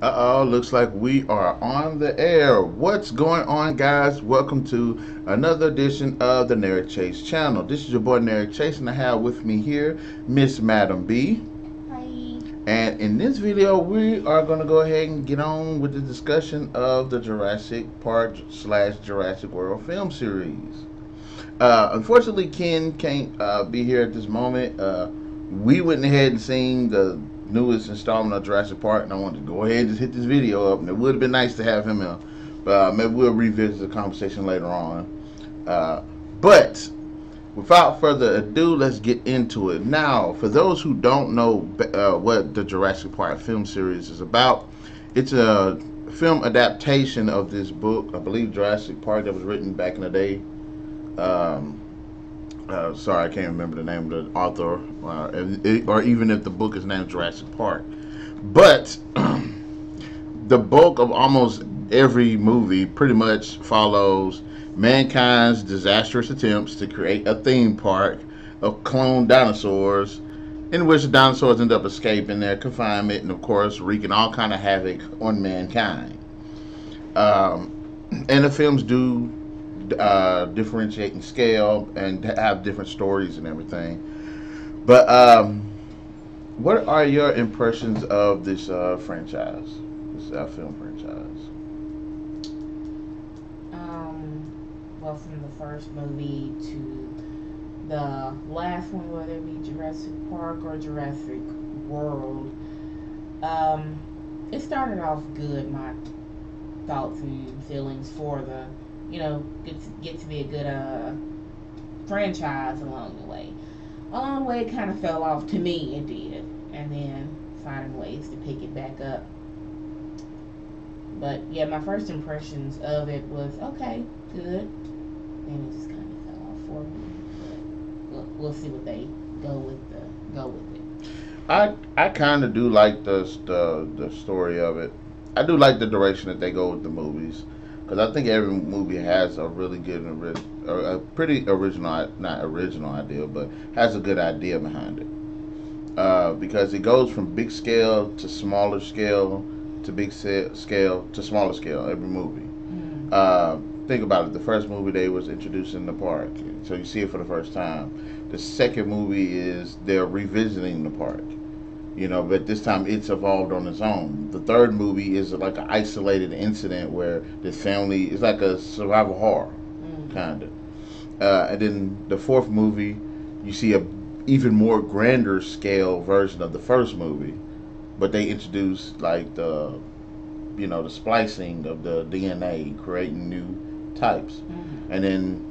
Uh-oh, looks like we are on the air. What's going on, guys? Welcome to another edition of the Narik Chase channel. This is your boy Narik Chase, and I have with me here Miss Madam B. Hi. And in this video, we are going to go ahead and get on with the discussion of the Jurassic Park slash Jurassic World film series. Unfortunately, Ken can't be here at this moment. We went ahead and seen the newest installment of Jurassic Park, and I wanted to go ahead and just hit this video up. And it would have been nice to have him in, but maybe we'll revisit the conversation later on. But without further ado, let's get into it. Now, for those who don't know what the Jurassic Park film series is about, it's a film adaptation of this book, I believe Jurassic Park, that was written back in the day. Um, Sorry, I can't remember the name of the author, or even if the book is named Jurassic Park. But the bulk of almost every movie pretty much follows mankind's disastrous attempts to create a theme park of cloned dinosaurs, in which the dinosaurs end up escaping their confinement and, of course, wreaking all kind of havoc on mankind. Um, and the films do differentiate in scale and have different stories and everything. But what are your impressions of this franchise, this film franchise? Well, from the first movie to the last one, whether it be Jurassic Park or Jurassic World, um, it started off good. My thoughts and feelings for the, get to be a good franchise along the way. Along the way, it kind of fell off to me. It did, and then finding ways to pick it back up. But yeah, my first impressions of it was okay, good. Then it just kind of fell off for me. But we'll see what they go with it. I kind of do like the story of it. I do like the direction that they go with the movies, because I think every movie has a really good a pretty original, not original idea, but has a good idea behind it. Because it goes from big scale to smaller scale to scale to smaller scale every movie. Mm. Think about it. The first movie they was introducing the park, so you see it for the first time. The second movie is they're revisiting the park, but this time it's evolved on its own. The third movie is like an isolated incident where the family is like a survival horror, Mm. kind of. And then the fourth movie, you see a even more grander scale version of the first movie, but they introduce like the splicing of the DNA, creating new types. Mm. And then,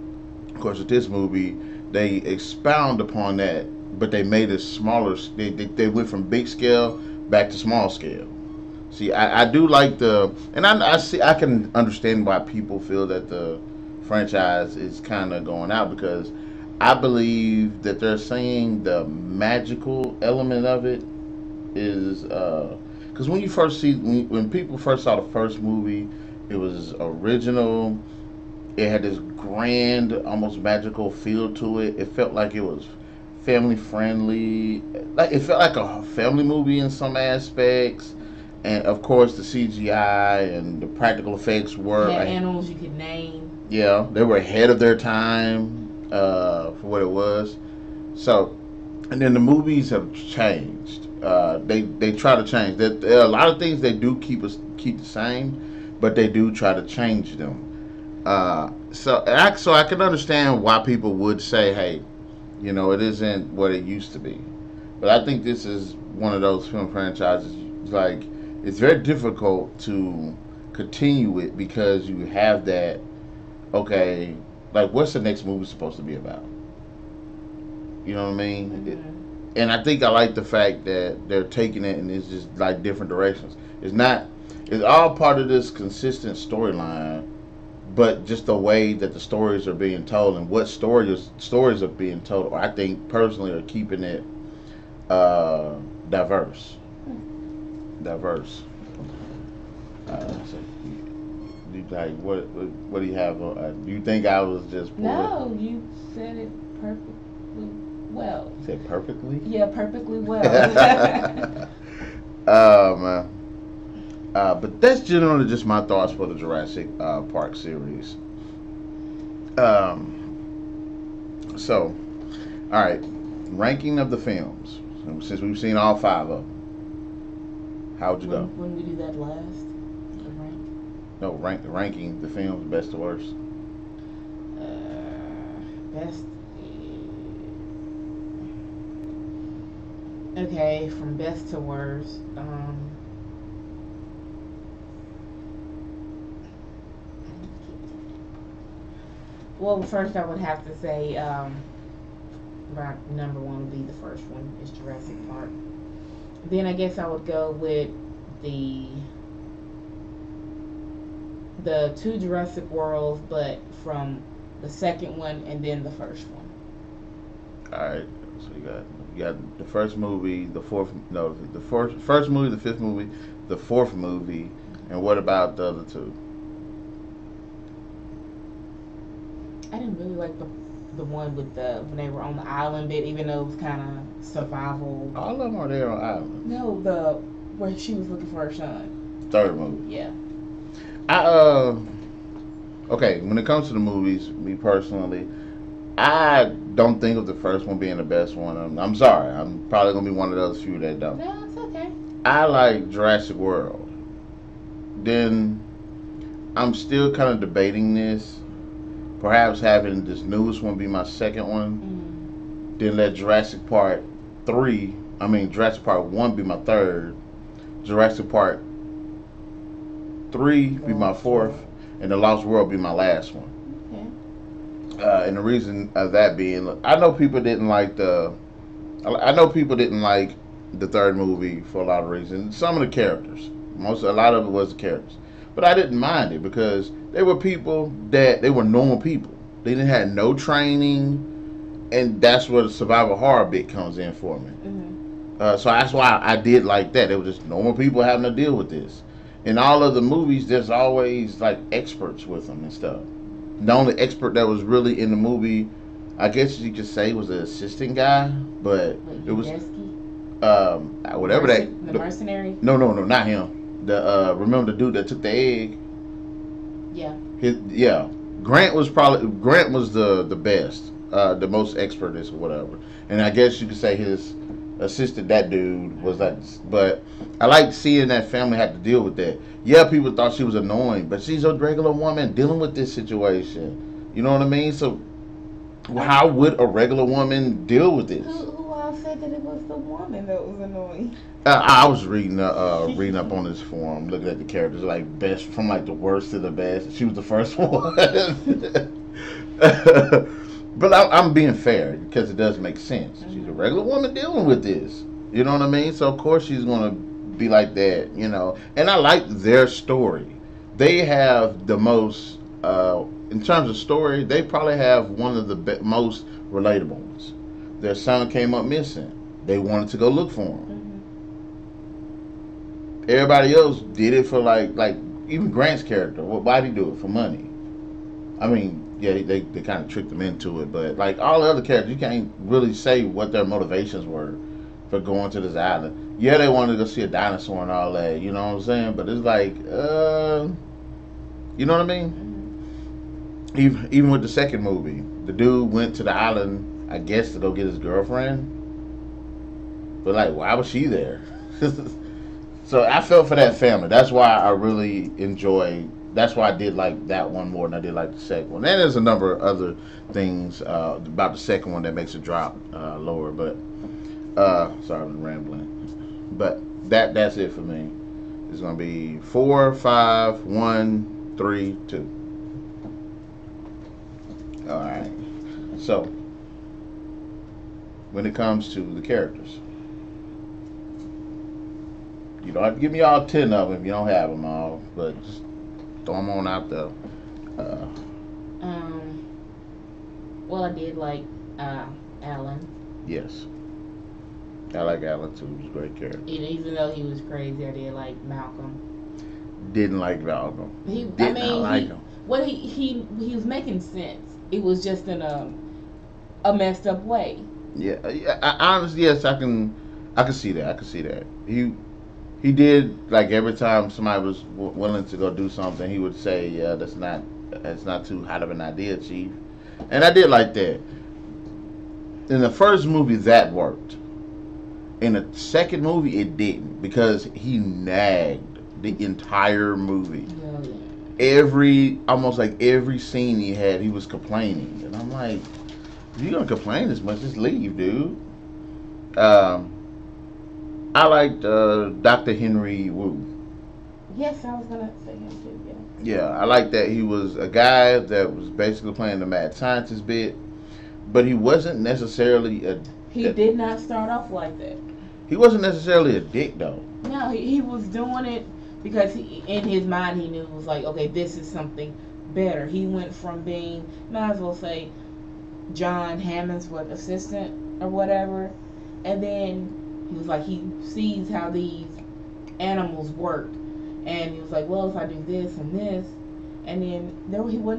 of course, with this movie, they expound upon that, but they made it smaller. They went from big scale back to small scale. See, I do like and I can understand why people feel that the franchise is kind of going out, because I believe that they're saying the magical element of it is because when you first see when people first saw the first movie, it was original. It had this grand, almost magical feel to it. It felt like it was family friendly. Like it felt like a family movie in some aspects. And of course, the CGI and the practical effects You were, had animals you could name. yeah, they were ahead of their time for what it was. So, and then the movies have changed. They try to change. There are a lot of things they do keep the same, but they do try to change them. So I can understand why people would say, hey, it isn't what it used to be. But I think this is one of those film franchises, like, it's very difficult to continue it, because you have that, okay, like, what's the next movie supposed to be about? You know what I mean? Mm-hmm. And I think I like the fact that they're taking it and it's just like different directions. It's not, it's all part of this consistent storyline, but just the way that the stories are being told and what stories are being told, I think personally are keeping it uh, diverse. Diverse. So like, what do you have? Do you think I was just No, you said it perfectly well. said perfectly? Yeah, perfectly well. um, But that's generally just my thoughts for the Jurassic Park series. So, all right, ranking of the films. Since we've seen all five of them, how would you go? When we do that last, the rank. No, ranking the films best to worst. Best. Okay, from best to worst. Well, first I would have to say, my number one would be the first one is Jurassic Park. Then I guess I would go with the the two Jurassic Worlds, but from the second one and then the first one. All right, so you got the first movie, the fourth, no, the first movie, the fifth movie, the fourth movie, and what about the other two? I didn't really like the one with the when they were on the island bit, even though it was kind of survival. All of them are there on islands. No, the where she was looking for her son. Third movie. Yeah. I okay. When it comes to the movies, me personally, I don't think of the first one being the best one. I'm sorry. I'm probably gonna be one of those few that don't. No, it's okay. I like Jurassic World. Then I'm still kind of debating this. Perhaps having this newest one be my second one. Then let Jurassic Park 3, I mean Jurassic Park 1 be my third. Jurassic Park 3 be my fourth. And The Lost World be my last one. And the reason of that being, I know people didn't like the third movie for a lot of reasons. Some of the characters, a lot of it was the characters, but I didn't mind it because they were people that they were normal people. They didn't have no training, and that's where the survival horror bit comes in for me. So that's why I did like that. They were just normal people having to deal with this. In all of the movies, there's always like experts with them and stuff. The only expert that was really in the movie, I guess you could say, was the assistant guy, but it was whatever the mercenary. No, not him. The remember the dude that took the egg? Yeah. Grant was the best, the most expertist or whatever. And I guess you could say his assistant, that dude was like, but I liked seeing that family had to deal with that. Yeah, people thought she was annoying, but she's a regular woman dealing with this situation. You know what I mean? So how would a regular woman deal with this? Who all said that it was the woman that was annoying? I was reading up on this forum, looking at the characters, like best from like the worst to the best. She was the first one. But I'm being fair because it does make sense. She's a regular woman dealing with this. You know what I mean? So of course she's gonna be like that. You know. And I like their story. They have the most, in terms of story, they probably have one of the most relatable ones. Their son came up missing. They wanted to go look for him. Everybody else did it for like even Grant's character. Why did he do it? For money. I mean, yeah, they kind of tricked him into it, but like all the other characters, you can't really say what their motivations were for going to this island. Yeah, they wanted to go see a dinosaur and all that, you know what I'm saying? But it's like, you know what I mean? Even with the second movie, the dude went to the island, I guess, to go get his girlfriend. But like, why was she there? So I felt for that family. That's why I really enjoyed. That's why I did like that one more than I did like the second one. And there's a number of other things about the second one that makes it drop lower. But sorry, I'm rambling. But that's it for me. It's gonna be 4, 5, 1, 3, 2. All right. So when it comes to the characters. You don't have to give me all 10 of them if you don't have them all, but just throw them on out there. Well, I did like Alan. Yes. I like Alan too. He was a great character. Even though he was crazy, I did like Malcolm. Didn't like Malcolm. He was making sense. It was just in a messed up way. Yeah. Honestly, yes, I can see that. He did, like, every time somebody was willing to go do something, he would say, "Yeah, that's not too hot of an idea, Chief." And I did like that. In the first movie, that worked. In the second movie, it didn't because he nagged the entire movie. Yeah, yeah. Almost like every scene he had, he was complaining, and I'm like, if you're gonna complain this much, just leave, dude. Um, I liked Dr. Henry Wu. Yes, I was gonna say him too. Yeah. Yeah, I like that he was a guy that was basically playing the mad scientist bit, but he wasn't necessarily He did not start off like that. he wasn't necessarily a dick though. No, he was doing it because in his mind he knew it was like, okay, this is something better. He went from being, might as well say, John Hammond's assistant or whatever, and then he was like, he sees how these animals work, and he was like, well, if I do this and this, and then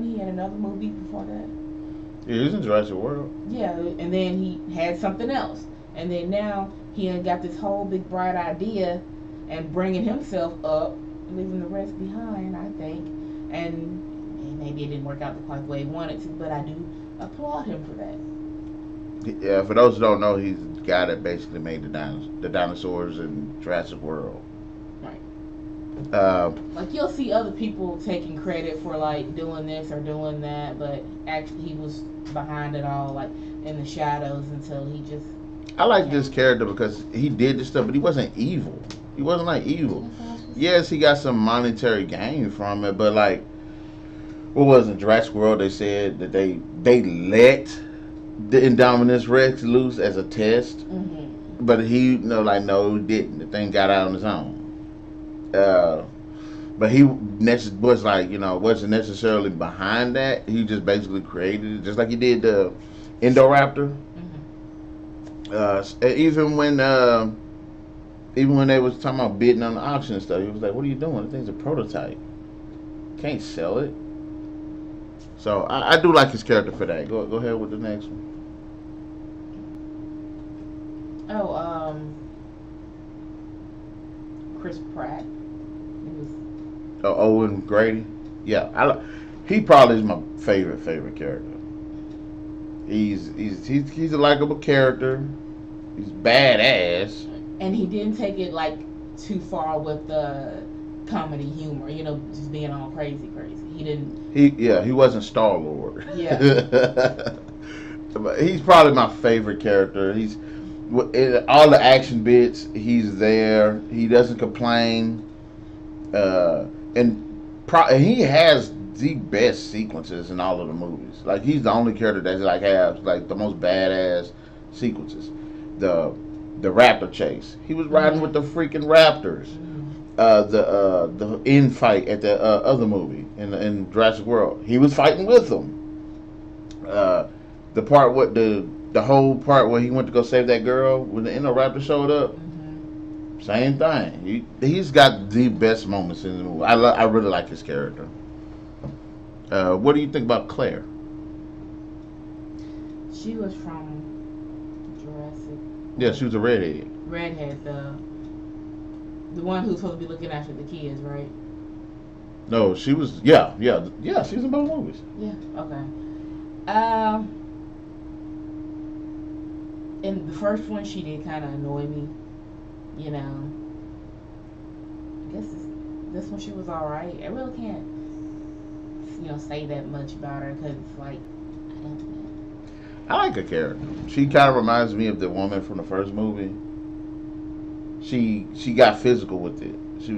he had another movie before that. Yeah, he was in Jurassic World. Yeah, and then he had something else, and then now he had got this whole big bright idea, and bringing himself up, leaving the rest behind, I think, and maybe it didn't work out quite the way he wanted to, but I do applaud him for that. Yeah, for those who don't know, he's the guy that basically made the dinosaurs in Jurassic World. Right. Like you'll see other people taking credit for like doing this or doing that, but actually he was behind it all, like in the shadows until he just. I like this character because he did this stuff, but he wasn't evil. He wasn't like evil. Yes, he got some monetary gain from it, but like, what was it, Jurassic World? They said that they let the Indominus Rex loose as a test, but he, no, he didn't. The thing got out on his own. But he was like, wasn't necessarily behind that. He just basically created it, just like he did the Indoraptor. Even when they was talking about bidding on the auction and stuff, he was like, "What are you doing? The thing's a prototype. Can't sell it." So I do like his character for that. Go ahead with the next one. Oh, Chris Pratt. He was. Owen Grady. Yeah, he probably is my favorite character. He's a likable character. He's badass. And he didn't take it like too far with the comedy humor, just being all crazy. He didn't. He wasn't Star-Lord. Yeah. But he's probably my favorite character. He's in all the action bits. He's there. He doesn't complain. And he has the best sequences in all of the movies. Like he's the only character that like has like the most badass sequences. The raptor chase. He was riding with the freaking raptors. The end fight at the other movie in Jurassic World. He was fighting with them. The part what the whole part where he went to go save that girl when the Indoraptor showed up. Same thing. He's got the best moments in the movie. I really like his character. What do you think about Claire? She was from Jurassic. Yeah, she was a redhead. Redhead, the one who's supposed to be looking after the kids, right? No, she was. Yeah. She was in both movies. Yeah. Okay. In the first one, she did kind of annoy me. I guess this one she was alright. I really can't, say that much about her because it's like I don't know. I like her character. She kind of reminds me of the woman from the first movie. She got physical with it. She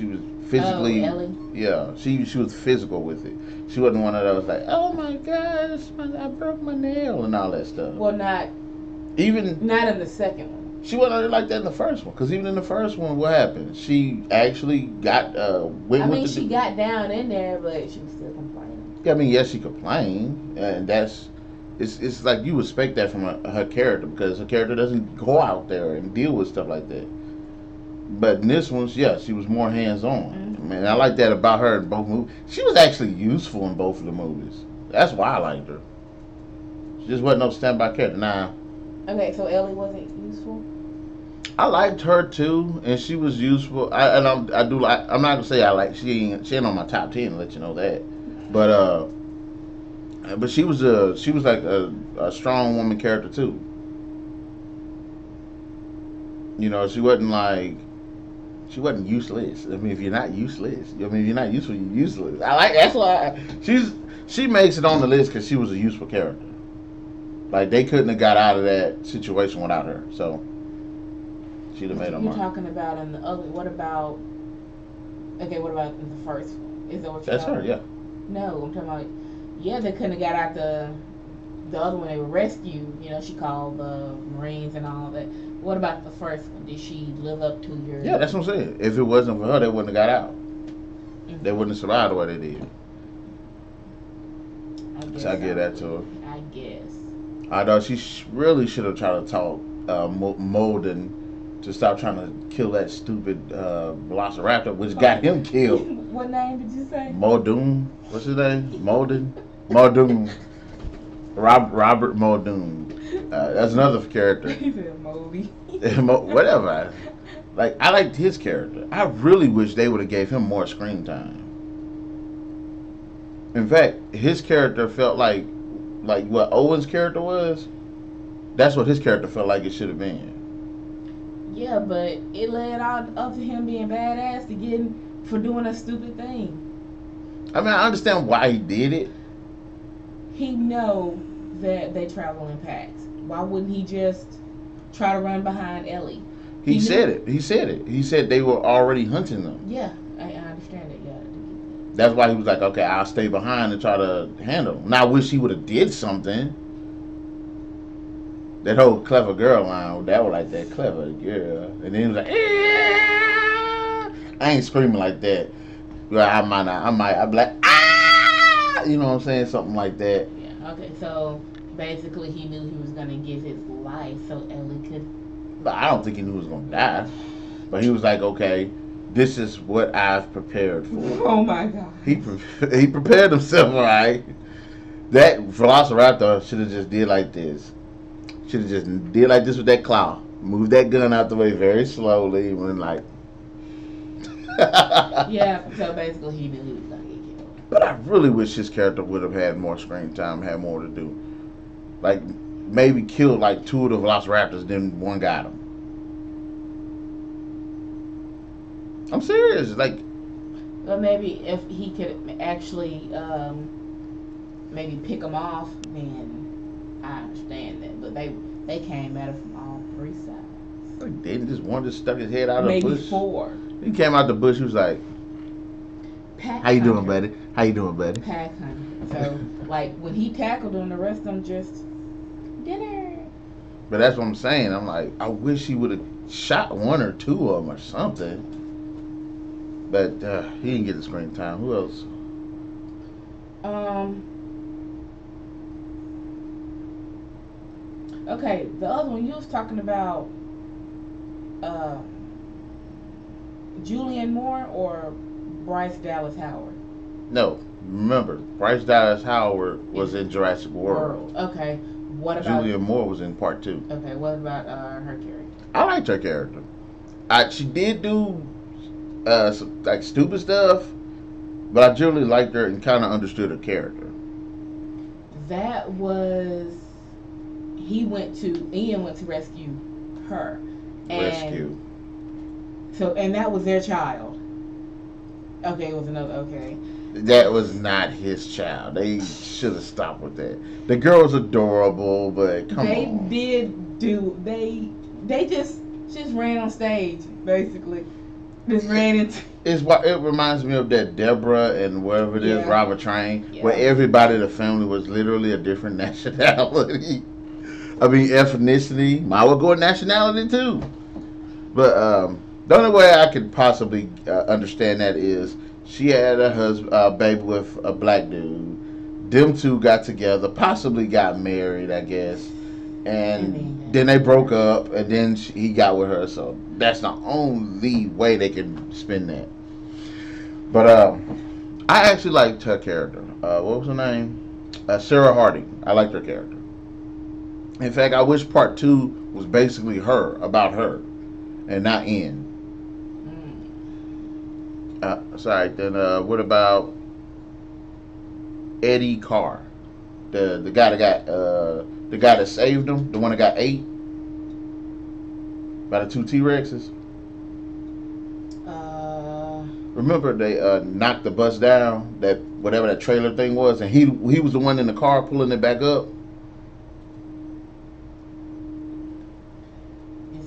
was physically. Oh, Ellie. Yeah, she was physical with it. She wasn't one of those like, oh my gosh, I broke my nail and all that stuff. Well, not in the second one. She wasn't like that in the first one, because even in the first one, what happened? She actually got she got down in there, but she was still complaining. Yeah, yes, she complained, and it's like you expect that from her character, because her character doesn't go out there and deal with stuff like that. But in this one, she was more hands-on. Man, I like that about her in both movies. She was actually useful in both of the movies. That's why I liked her. She just wasn't no standby character. Nah. Okay, so Ellie wasn't useful? I liked her too, and she was useful. I do like. I'm not gonna say I like. She ain't on my top 10. To let you know that, but she was like a strong woman character too. You know, she wasn't useless. I mean, if you're not useless, I mean, if you're not useful, you're useless. I like that's why she makes it on the list because she was a useful character. Like they couldn't have got out of that situation without her. So she'd have made a You're mark. talking about in the other. What about? Okay, what about in the first one? Is that what you're That's talking her, about? yeah. No, I'm talking about. Yeah, they couldn't have got out the other one. They were rescued. You know, she called the Marines and all that. What about the first one? Did she live up to your? Yeah, that's what I'm saying. If it wasn't for her, they wouldn't have got out. Mhm. They wouldn't have survived the way they did. So I give that to her. I guess. I know she really should have tried to talk Molden to stop trying to kill that stupid Velociraptor, which got him killed. What name did you say? Muldoon. What's his name? Molden. Muldoon. Robert Muldoon. That's another character. He said Moldy. Whatever. Like I liked his character. I really wish they would have gave him more screen time. In fact, his character felt like what Owen's character was. That's what his character felt like it should have been. Yeah, but it led out up to him being badass to getting for doing a stupid thing. I mean, I understand why he did it. He know that they travel in packs. Why wouldn't he just try to run behind Ellie? He said it. He said it. He said they were already hunting them. Yeah, I understand it. Yeah. That's why he was like, okay, I'll stay behind and try to handle them. Now, I wish he would have did something. That whole clever girl line, that was like that clever girl. And then he was like, I ain't screaming like that. Well, I'd be like, ah! You know what I'm saying? Something like that. Yeah, okay, so basically he knew he was going to give his life so Ellie could. But I don't think he knew he was going to die. But he was like, okay, this is what I've prepared for. Oh my God. He prepared himself, all right. That Velociraptor should have just did like this. Should have just did like this with that claw. Move that gun out the way very slowly. When like. Yeah. So basically, he knew he was gonna get killed. But I really wish his character would have had more screen time, had more to do. Like maybe killed like 2 of the Velociraptors, then one got him. I'm serious. Like. But maybe if he could actually maybe pick them off, then. I understand that, but they came at it from all 3 sides. Like they just one just stuck his head out of the Maybe bush. 4. He came out the bush. He was like, Pack "How you hunter. doing, buddy? How you doing, buddy?" Pack hunter. So like when he tackled them, the rest of them just dinner. But that's what I'm saying. I'm like, I wish he would have shot 1 or 2 of them or something. But he didn't get the screen time. Who else? Okay, the other one you was talking about, Julianne Moore or Bryce Dallas Howard? No, remember Bryce Dallas Howard was in Jurassic World. Okay, what about Julianne Moore was in Part 2. Okay, what about her character? I liked her character. She did do some, like stupid stuff, but I generally liked her and kind of understood her character. That was Ian went to rescue her. Rescue. So and that was their child. Okay, it was another. Okay. That was not his child. They should have stopped with that. The girl was adorable, but come on. They just ran on stage basically. Just ran into. It reminds me of that Deborah and whatever it is, Robert Train, where everybody in the family was literally a different nationality. I mean, ethnicity. I would go with nationality too. But the only way I could possibly understand that is she had a baby with a black dude. Them 2 got together, possibly got married, I guess. And then they broke up, and then he got with her. So that's the only way they can spin that. But I actually liked her character. What was her name? Sarah Harding. I liked her character. In fact, I wish Part 2 was basically about her. and not in. Mm. Sorry. Then what about Eddie Carr, the guy that got the guy that saved him, the one that got ate by the two T Rexes? Uh, Remember they knocked the bus down, that whatever that trailer thing was, and he was the one in the car pulling it back up.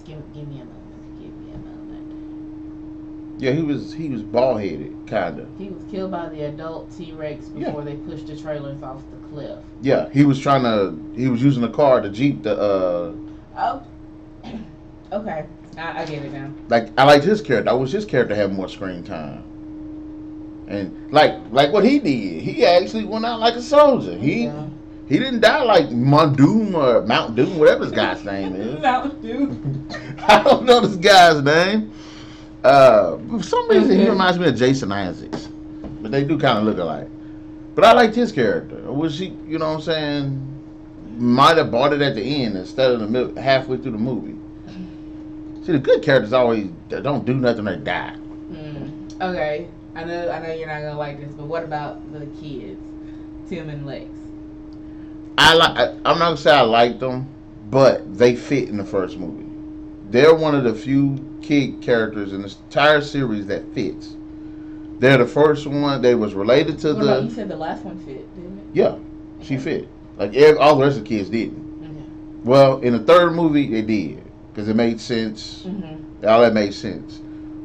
just give me a moment. Give me a moment. Yeah, he was bald headed, kinda. He was killed by the adult T Rex before they pushed the trailers off the cliff. Yeah, he was using the car, the Jeep, Oh, okay. I get it now. like I liked his character. I wish his character had more screen time. And like what he did, he actually went out like a soldier. Yeah. He didn't die like Mount Doom or Mount Doom, whatever this guy's name is. Mount Doom. I don't know this guy's name. For some reason, he reminds me of Jason Isaacs, but they do kind of look alike. But I liked his character. I wish he, you know what I'm saying, might have bought it at the end instead of halfway through the movie. See, the good characters always don't do nothing, they die. Okay, I know you're not gonna like this, but what about the kids, Tim and Lex? I'm not gonna say I liked them, but they fit in the first movie. They're one of the few kid characters in this entire series that fits. They're the first one. They was related to you said the last one fit, didn't it? Yeah, she fit. Like all the rest of the kids didn't. Okay. Well, in the third movie, they did because it made sense. All that made sense.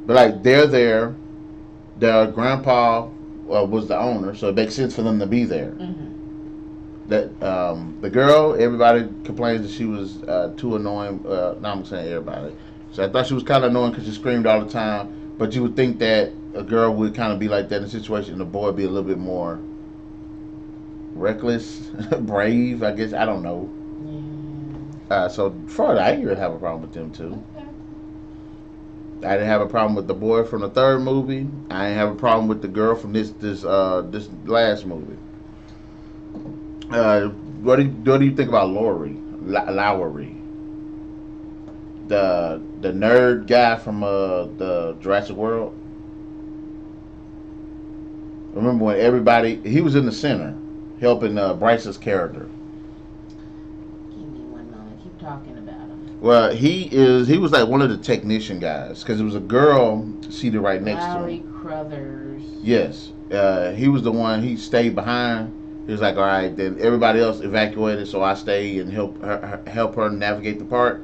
But like they're there. Their grandpa was the owner, so it makes sense for them to be there. That the girl, everybody complains that she was too annoying. No, I'm saying everybody. So I thought she was kind of annoying because she screamed all the time. But you would think that a girl would kind of be like that in a situation, and the boy would be a little bit more reckless, brave. I guess I don't know. So for that, I didn't really have a problem with them too. Okay. I didn't have a problem with the boy from the third movie. I didn't have a problem with the girl from this last movie. What do you think about Lowry? The nerd guy from the Jurassic World. Remember when he was in the center helping Bryce's character. Give me one moment. Keep talking about him. Well, he was like one of the technician guys because there was a girl seated right next to him. Larry Crothers. Yes, he was the one. He stayed behind. He was like, all right, then everybody else evacuated, so I stay and help her navigate the park.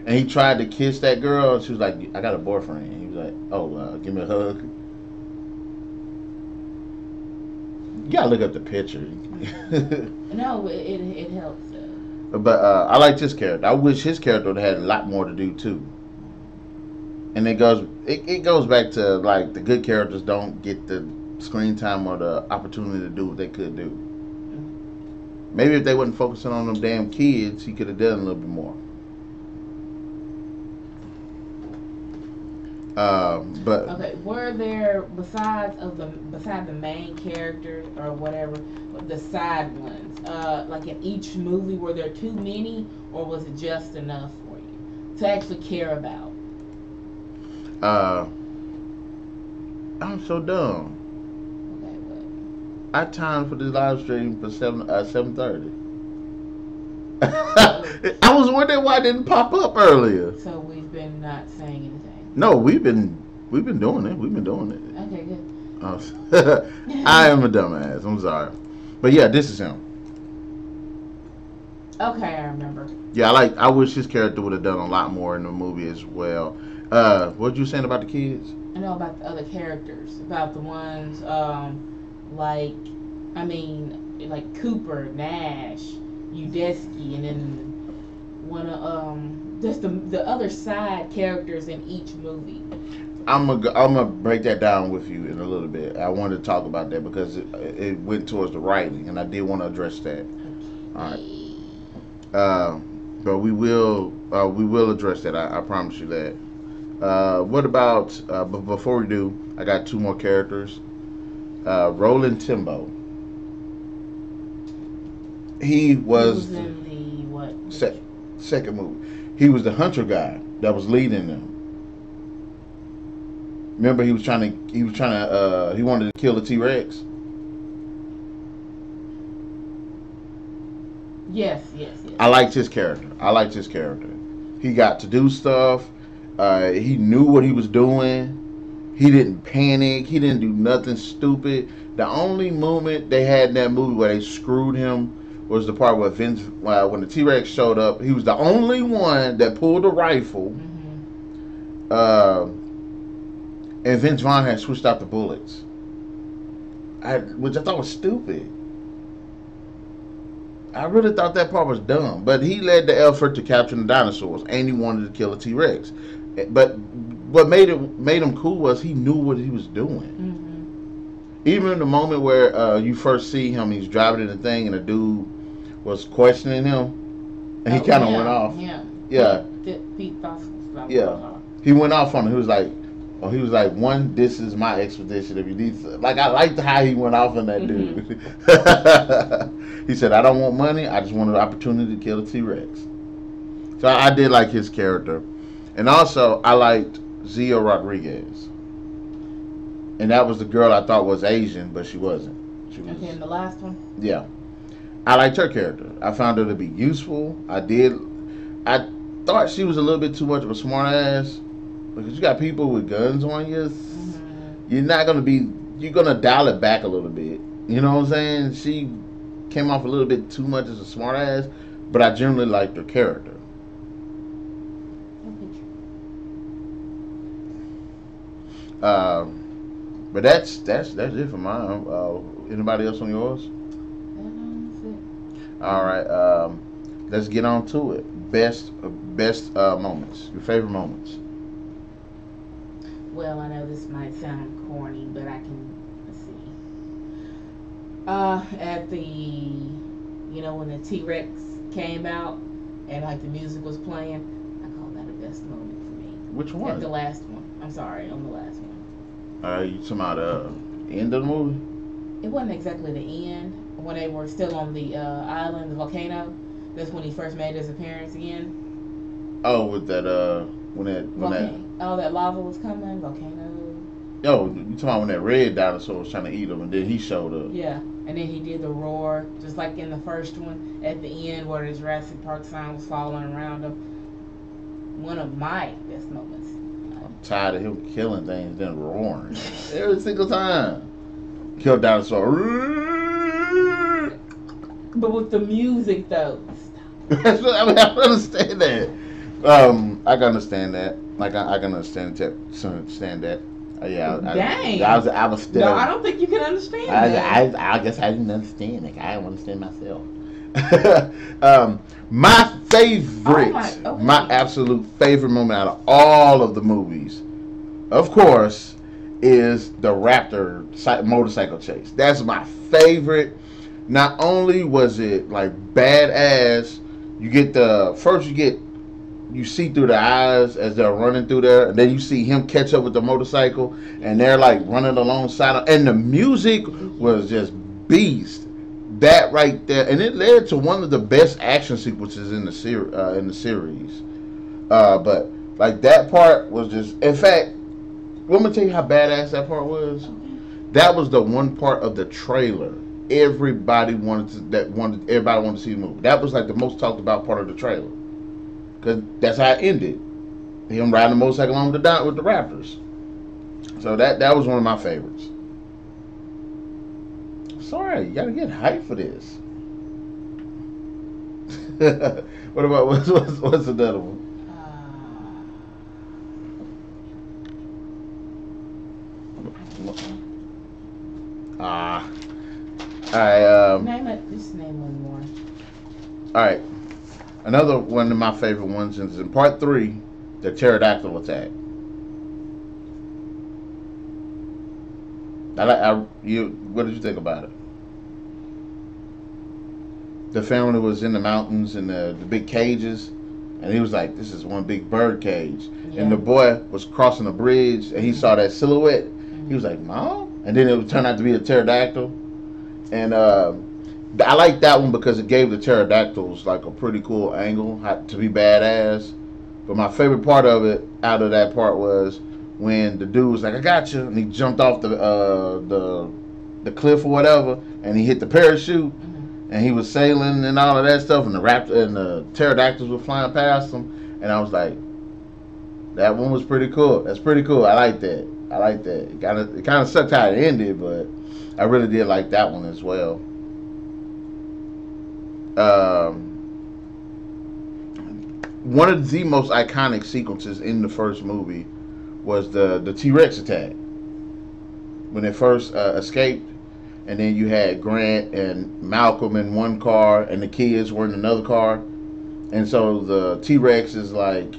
And he tried to kiss that girl, and she was like, I got a boyfriend. And he was like, oh, give me a hug. You gotta look up the picture. No, it helps though. But I liked his character. I wish his character would have had a lot more to do too. And it goes back to like the good characters don't get the screen time or the opportunity to do what they could do. Maybe if they wasn't focusing on them damn kids, he could have done a little bit more. But okay, were there besides the main characters or whatever, the side ones? Like in each movie, were there too many, or was it just enough for you to actually care about? I'm so dumb. Okay, what? I timed for this live stream for 7:30. I was wondering why it didn't pop up earlier. So we've been not saying anything. No, we've been doing it. We've been doing it. Okay, good. I am a dumbass. I'm sorry, but yeah, this is him. Okay, I remember. Yeah, I wish his character would have done a lot more in the movie as well. What you saying about the kids? I know about the other characters, about the ones like Cooper, Nash, Udesky, and then one of just the other side characters in each movie. I'm gonna break that down with you in a little bit. I wanted to talk about that because it went towards the writing, and I did want to address that. All right. But we will address that. I promise you that. What about? But before we do, I got two more characters. Roland Timbo. He was in the what? Second movie. He was the hunter guy that was leading them. Remember, he wanted to kill the T-Rex. Yes, yes, yes. I liked his character. He got to do stuff. He knew what he was doing. He didn't panic. He didn't do nothing stupid. The only moment they had in that movie where they screwed him was the part where when the T-Rex showed up, he was the only one that pulled the rifle. Mm-hmm. And Vince Vaughn had switched out the bullets, which I thought was stupid. I really thought that part was dumb. But he led the effort to capture the dinosaurs, and he wanted to kill a T-Rex. But what made him cool was he knew what he was doing. Mm-hmm. Even in the moment where you first see him, he's driving in the thing, and the dude was questioning him, and he kind of went off. Yeah. Pete Yeah. He went off on him. He was like, one, this is my expedition. If you need to. Like, I liked how he went off on that dude. He said, I don't want money. I just want an opportunity to kill a T-Rex. So I did like his character. And also, I liked Zia Rodriguez. And that was the girl I thought was Asian, but she wasn't. She was, okay, and the last one? Yeah. I liked her character. I found her to be useful. I thought she was a little bit too much of a smart ass. Because you got people with guns on you. Mm-hmm. You're going to dial it back a little bit. You know what I'm saying? She came off a little bit too much as a smart ass, but I generally liked her character. But that's it for mine. Anybody else on yours? That's it. All right. Let's get on to it. Best moments. Your favorite moments. Well, I know this might sound corny, but let's see. At when the T-Rex came out and like the music was playing, I call that the best moment for me. Which one? At the last one. I'm sorry, on the last one. You talking about the end of the movie? It wasn't exactly the end. When they were still on the island, the volcano. That's when he first made his appearance again. Oh, with that that lava was coming, volcano. Yo, you talking about when that red dinosaur was trying to eat him, and then he showed up? Yeah, and then he did the roar, just like in the first one, at the end where the Jurassic Park sign was falling around him. One of my best moments. I'm tired of him killing things, then roaring every single time. Kill dinosaur. But with the music, though. I understand that. I can understand that. Like I can understand that. Yeah. Dang. I was still. No, I don't think you can understand that. I guess I didn't understand. Like I don't understand myself. My favorite, my absolute favorite moment out of all of the movies, of course, is the Raptor motorcycle chase. That's my favorite. Not only was it like badass, you see through the eyes as they're running through there, and then you see him catch up with the motorcycle, and they're like running alongside him, and the music was just beast. That right there, and it led to one of the best action sequences in the series. But like that part was just, in fact, let me tell you how badass that part was. That was the one part of the trailer everybody wanted to see the movie. That was like the most talked about part of the trailer, because that's how it ended. Him riding the motorcycle along with the Raptors. So that was one of my favorites. Sorry, you gotta get hyped for this. What about what's another one? Alright, just name one more. Alright. Another one of my favorite ones is in part 3, the pterodactyl attack. What did you think about it? The family was in the mountains in the big cages, and he was like, this is one big bird cage. Yeah. And the boy was crossing a bridge, and he saw that silhouette. He was like, Mom? And then it turned out to be a pterodactyl. And I like that one because it gave the pterodactyls like a pretty cool angle to be badass. But my favorite part of it, out of that part, was when the dude was like, "I got you," and he jumped off the cliff or whatever, and he hit the parachute, and he was sailing and all of that stuff, and the raptor and the pterodactyls were flying past him, and I was like, that one was pretty cool. That's pretty cool. I like that. I like that. It kind of sucked how it ended, but I really did like that one as well. One of the most iconic sequences in the first movie was the T-Rex attack when they first escaped, and then you had Grant and Malcolm in one car, and the kids were in another car, and so the T-Rex is like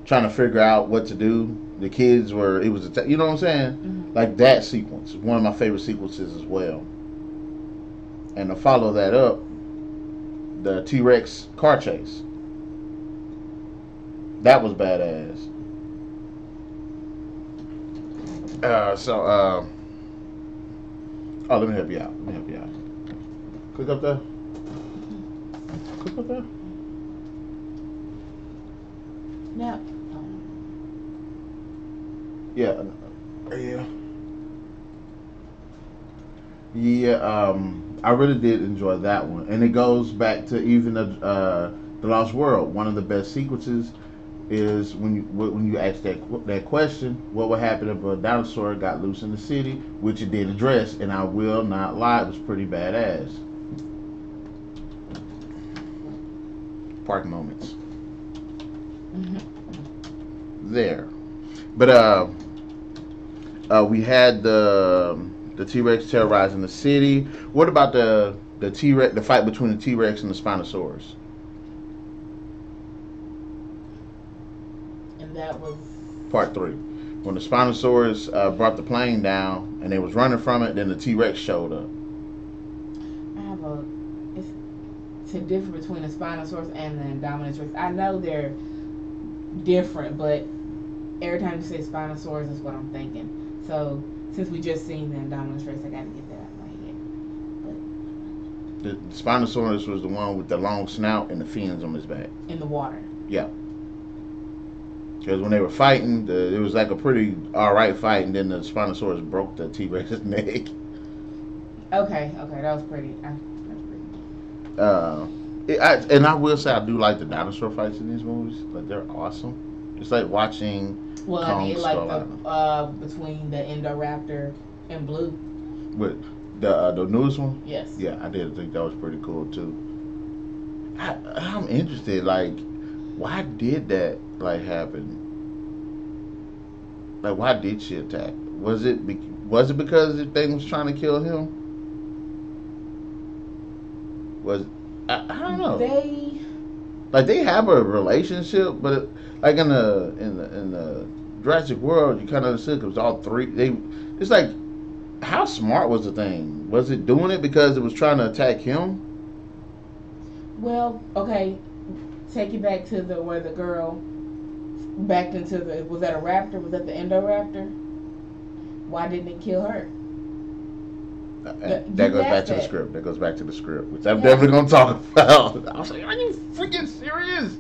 trying to figure out what to do. The kids were, it was, you know what I'm saying? Like that sequence, one of my favorite sequences as well. And to follow that up, the T-Rex car chase. That was badass. Oh, let me help you out. Click up there. Click up there. Yeah. Yeah. I really did enjoy that one, and it goes back to even the Lost World. One of the best sequences is when you ask that question, what would happen if a dinosaur got loose in the city, which it did address, and I will not lie, it was pretty badass. Park moments. There. But we had the T-Rex terrorizing the city. What about the T-Rex, the fight between the T-Rex and the Spinosaurus? And that was Part 3. When the Spinosaurus brought the plane down and they was running from it, then the T-Rex showed up. It's a difference between the Spinosaurus and the Indominus Rex. I know they're different, but every time you say Spinosaurus is what I'm thinking. So since we just seen the Indominus Rex, I gotta get that out of my head. The Spinosaurus was the one with the long snout and the fins on his back. In the water. Yeah. Because when they were fighting, it was like a pretty alright fight, and then the Spinosaurus broke the T-Rex's neck. Okay, that was pretty. And I will say I do like the dinosaur fights in these movies. Like, they're awesome. It's like watching. Well, I mean, like the between the Indoraptor and Blue. With the newest one. Yes. Yeah, I did think that was pretty cool too. I'm interested. Like, why did that happen? Like, why did she attack? Was it because the thing was trying to kill him? I don't know. They have a relationship, but like in the Jurassic World, you kind of understood because all three it's like, how smart was the thing? Was it doing it because it was trying to attack him? Well, okay, take you back to where the girl backed into was that a raptor? Was that the Indoraptor? Why didn't it kill her? That goes back to the script. That goes back to the script, which I'm definitely going to talk about. I was like, are you freaking serious?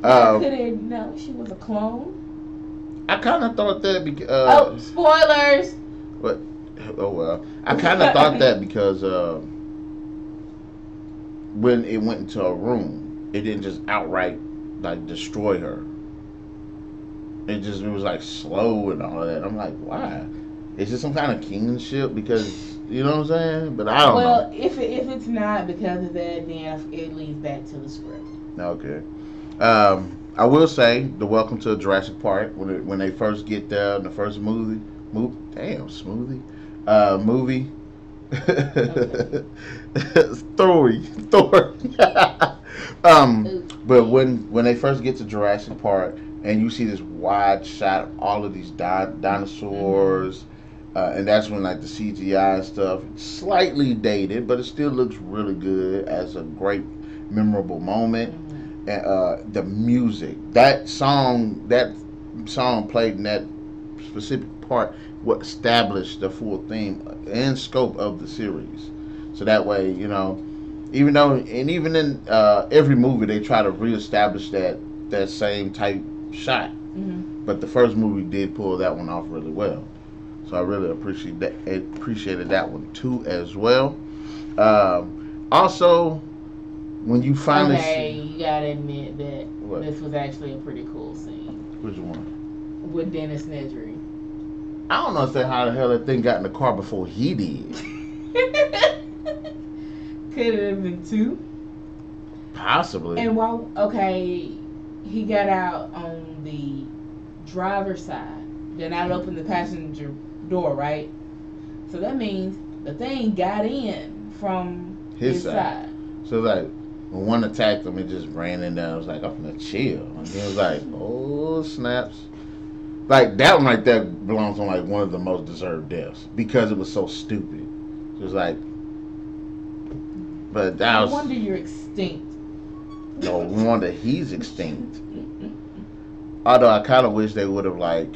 No, she was a clone. I kind of thought that because... spoilers! But, oh well. I kind of thought that because when it went into a room, it didn't just outright, destroy her. It was, slow and all of that. I'm like, why? Is it some kind of kingship? Because... You know what I'm saying? But I don't know. Well, if it's not because of that, then it leads back to the script. Okay. I will say the Welcome to Jurassic Park when they first get there in the first movie. Damn, smoothie. Movie. Thor. But when they first get to Jurassic Park and you see this wide shot of all of these dinosaurs. Mm-hmm. And that's when the CGI stuff, it's slightly dated, but it still looks really good as a great memorable moment. Mm-hmm. And the music, that song played in that specific part, what established the full theme and scope of the series. So that way, even in every movie they try to reestablish that same type shot. Mm-hmm. But the first movie did pull that one off really well. So I really appreciated that one too as well. Also, when you finally you gotta admit that this was actually a pretty cool scene. Which one? With Dennis Nedry. I don't understand how the hell that thing got in the car before he did. Could it have been two? Possibly. And while he got out on the driver's side, then I'd open the passenger door, right? So that means the thing got in from his side. So like when one attacked him, it just ran in there. I was like, I'm gonna chill. And then it was like, oh snaps. Like that one right there belongs on like one of the most deserved deaths because it was so stupid. It was like, but that was. No wonder you're extinct. No wonder he's extinct. Although I kind of wish they would have like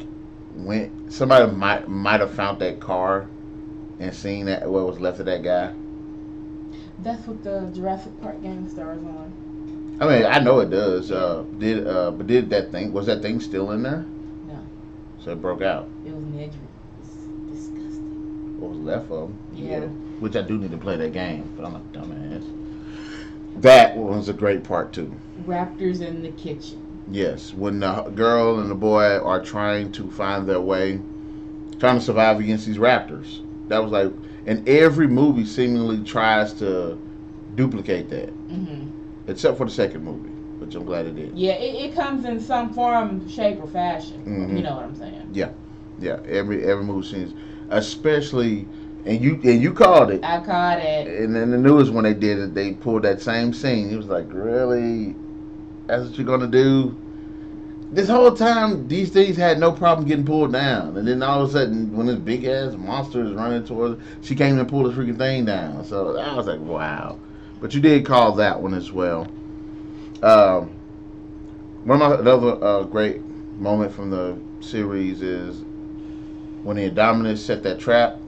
went. Somebody might have found that car and seen that what was left of that guy. That's what the Jurassic Park game stars on. I mean, I know it does. But did that thing? Was that thing still in there? No. So it broke out. It was Nedry. It's disgusting. What was left of him? Yeah. Which I do need to play that game, but I'm a dumbass. That was a great part too. Raptors in the kitchen. Yes, when the girl and the boy are trying to find their way, trying to survive against these raptors. That was like, and every movie seemingly tries to duplicate that, except for the second movie, which I'm glad it did. Yeah, it comes in some form, shape, or fashion. You know what I'm saying? Yeah. Every movie seems, especially, and you called it. I called it. And then the newest one they did it, they pulled that same scene. It was like, really? That's what you're gonna do? This whole time, these things had no problem getting pulled down, and then all of a sudden, when this big ass monster is running towards, she came and pulled the freaking thing down. So I was like, wow. But you did call that one as well. One of another great moment from the series is when the Indominus set that trap.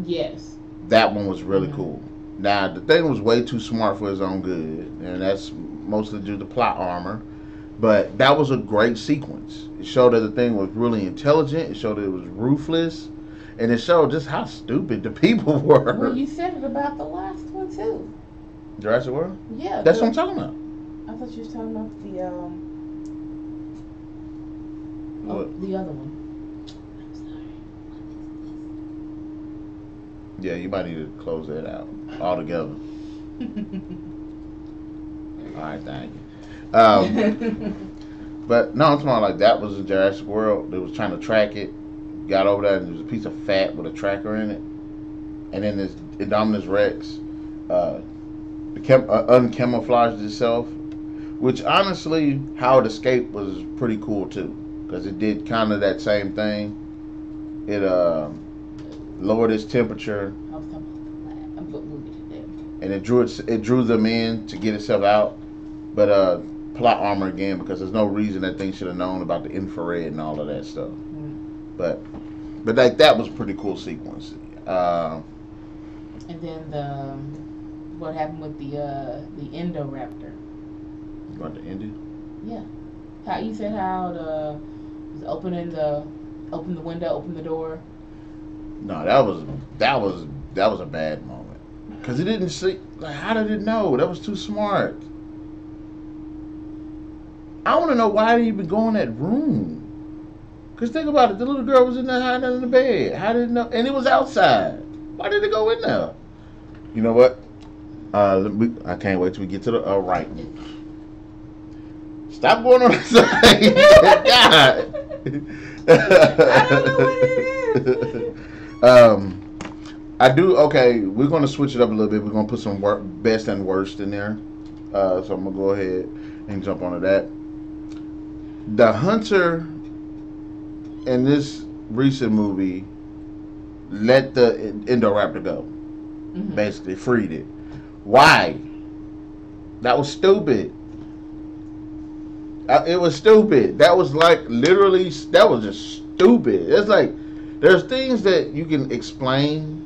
Yes. That one was really cool. Now, the thing was way too smart for his own good, and that's mostly due to plot armor. But that was a great sequence. It showed that the thing was really intelligent. It showed that it was ruthless. And it showed just how stupid the people were. Well, you said it about the last one, too. Jurassic World? Yeah. That's what I'm talking about. I thought you were talking about the other one. Yeah, you might need to close that out altogether. All right, thank you. But no, I'm talking about like that was in Jurassic World. They was trying to track it, got over there, and there was a piece of fat with a tracker in it, and then this Indominus Rex uncamouflaged itself, which honestly, how it escaped was pretty cool too, because it did kind of that same thing. It lowered its temperature, and it drew them in to get itself out. But plot armor again, because there's no reason that thing should have known about the infrared and all of that stuff. But like that was a pretty cool sequence. And then what happened with the Indoraptor? About the Indy? Yeah. How you said how open the window, open the door. No, that was a bad moment, because it didn't see. Like, how did it know? That was too smart. I want to know why it even go in that room. Because think about it, the little girl was in there hiding under the bed. How did it know? And it was outside. Why did it go in there? You know what? I can't wait till we get to the writing. Stop going on the side. God. I don't know what it is. Okay, we're going to switch it up a little bit. We're going to put some best and worst in there. So I'm going to go ahead and jump onto that. The hunter in this recent movie let the Indoraptor go. Basically freed it. Why? That was stupid. It was stupid. That was like literally, that was just stupid. It's like, there's things that you can explain.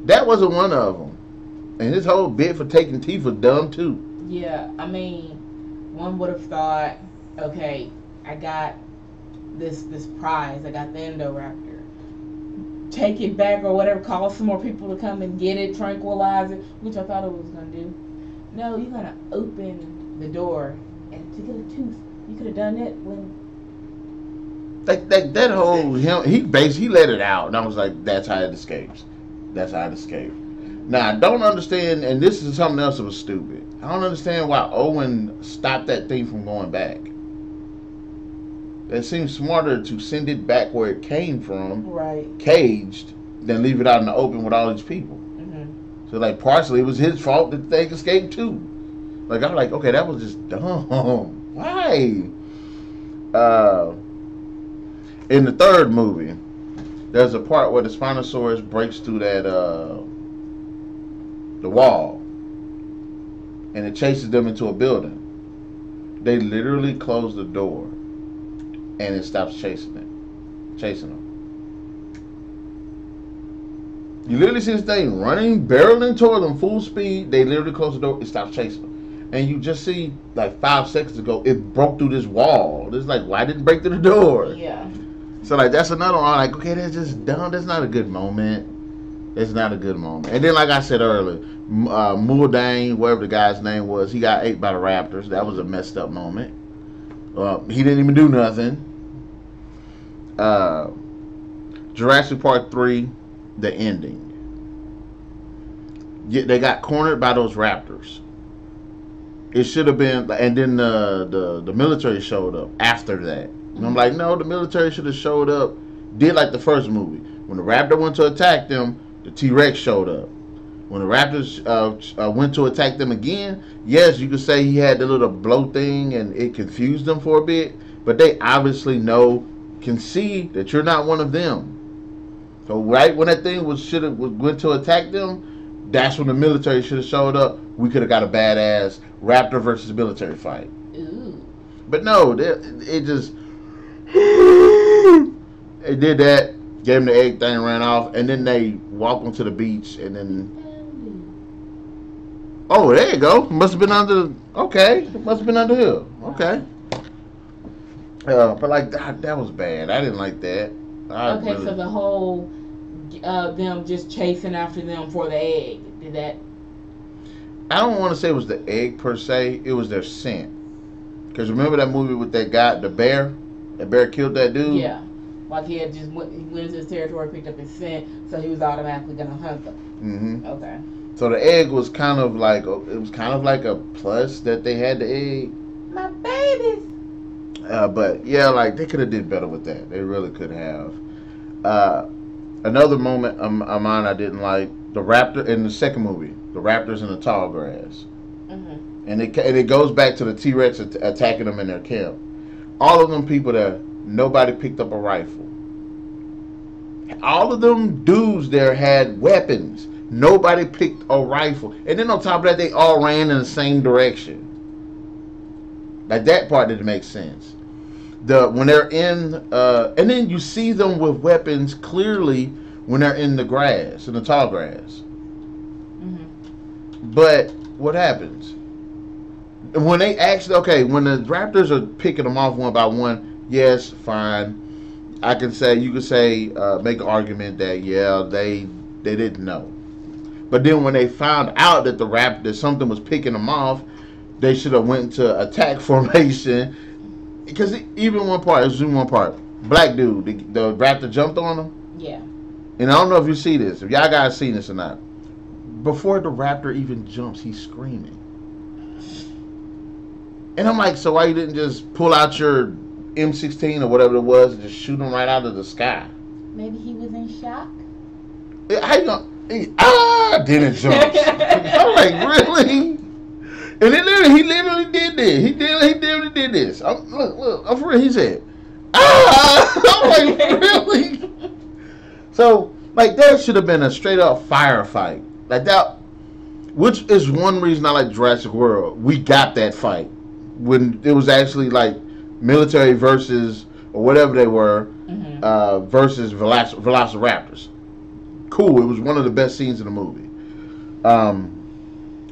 That wasn't one of them. And his whole bit for taking teeth was dumb too. Yeah, I mean, one would have thought, okay, I got this prize. I got the Indoraptor. Take it back or whatever. Call some more people to come and get it, tranquilize it, which I thought it was gonna do. No, you're gonna open the door and to get a tooth. You could have done it when. That whole he basically let it out, and I was like, that's how it escapes. That's how it escaped. Now I don't understand, and this is something else that was stupid. I don't understand why Owen stopped that thing from going back. It seems smarter to send it back where it came from, right, caged, than leave it out in the open with all these people. So like partially it was his fault that the thing escaped too. Like I'm like, okay, that was just dumb. Why? In the third movie, there's a part where the Spinosaurus breaks through that the wall, and it chases them into a building. They literally close the door, and it stops chasing them. You literally see this thing running, barreling toward them full speed. They literally close the door, it stops chasing them. And you just see, like 5 seconds ago, it broke through this wall. It's like, why didn't it break through the door? Yeah. So, like, that's another one. Like, okay, that's just dumb. That's not a good moment. It's not a good moment. And then, like I said earlier, Muldane, whatever the guy's name was, he got ate by the raptors. That was a messed up moment. He didn't even do nothing. Jurassic Park III, the ending. They got cornered by those raptors. It should have been, and then the military showed up after that. And I'm like, no, the military should have showed up, did like the first movie. When the raptor went to attack them, the T-Rex showed up. When the raptors went to attack them again, yes, you could say he had the little blow thing and it confused them for a bit, but they obviously can see that you're not one of them. So right when that thing went to attack them, that's when the military should have showed up. We could have got a badass raptor versus military fight. Ooh. But no, it just it did that, gave him the egg thing, ran off, and then they walk onto the beach, and then oh, there you go. Must have been under. Okay, it must have been under here. Okay. But like that was bad. I didn't like that. So the whole them just chasing after them for the egg, did that? I don't want to say it was the egg per se. It was their scent. Because remember that movie with that guy, the bear? That bear killed that dude? Yeah. Like he had just went into his territory, picked up his scent, so he was automatically going to hunt them. Mm-hmm. Okay. So the egg was kind of like a plus that they had the egg. My babies. But yeah, like they could have did better with that. They really could have. Another moment of mine I didn't like, the raptor in the second movie, the raptors in the tall grass. Mm-hmm. And it goes back to the T-Rex attacking them in their camp. All of them people there, nobody picked up a rifle. All of them dudes there had weapons. Nobody picked a rifle. And then on top of that, they all ran in the same direction. Like that part didn't make sense. When they're in, and then you see them with weapons clearly when they're in the grass, in the tall grass. Mm-hmm. But what happens? When they actually, when the raptors are picking them off one by one, yes, fine. You could say, make an argument that, yeah, they didn't know. But then when they found out that something was picking them off, they should have went to attack formation. Because even one part, black dude, the raptor jumped on him. Yeah. And I don't know if you see this, if y'all guys seen this or not. Before the raptor even jumps, he's screaming. And I'm like, so why you didn't just pull out your M16 or whatever it was and just shoot him right out of the sky? Maybe he was in shock. How you gonna? Then it jumps. I'm like, really? And he literally did this. He literally did this. Look, I'm for real. He said, I'm like, really? So, like, that should have been a straight up firefight. Like that, which is one reason I like Jurassic World. We got that fight when it was actually like military versus or whatever they were, versus velociraptors. Cool. It was one of the best scenes in the movie.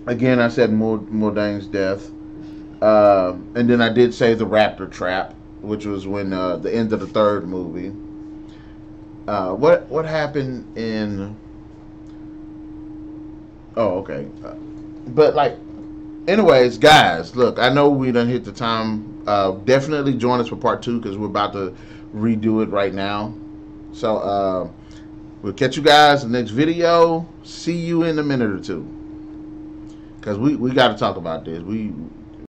Again, I said Mordane's death, and then I did say the raptor trap. which was when the end of the third movie. What happened in? Oh, okay. But like, anyways, guys, look, I know we done hit the time. Definitely join us for part two because we're about to redo it right now. So we'll catch you guys in the next video. See you in a minute or two because we got to talk about this.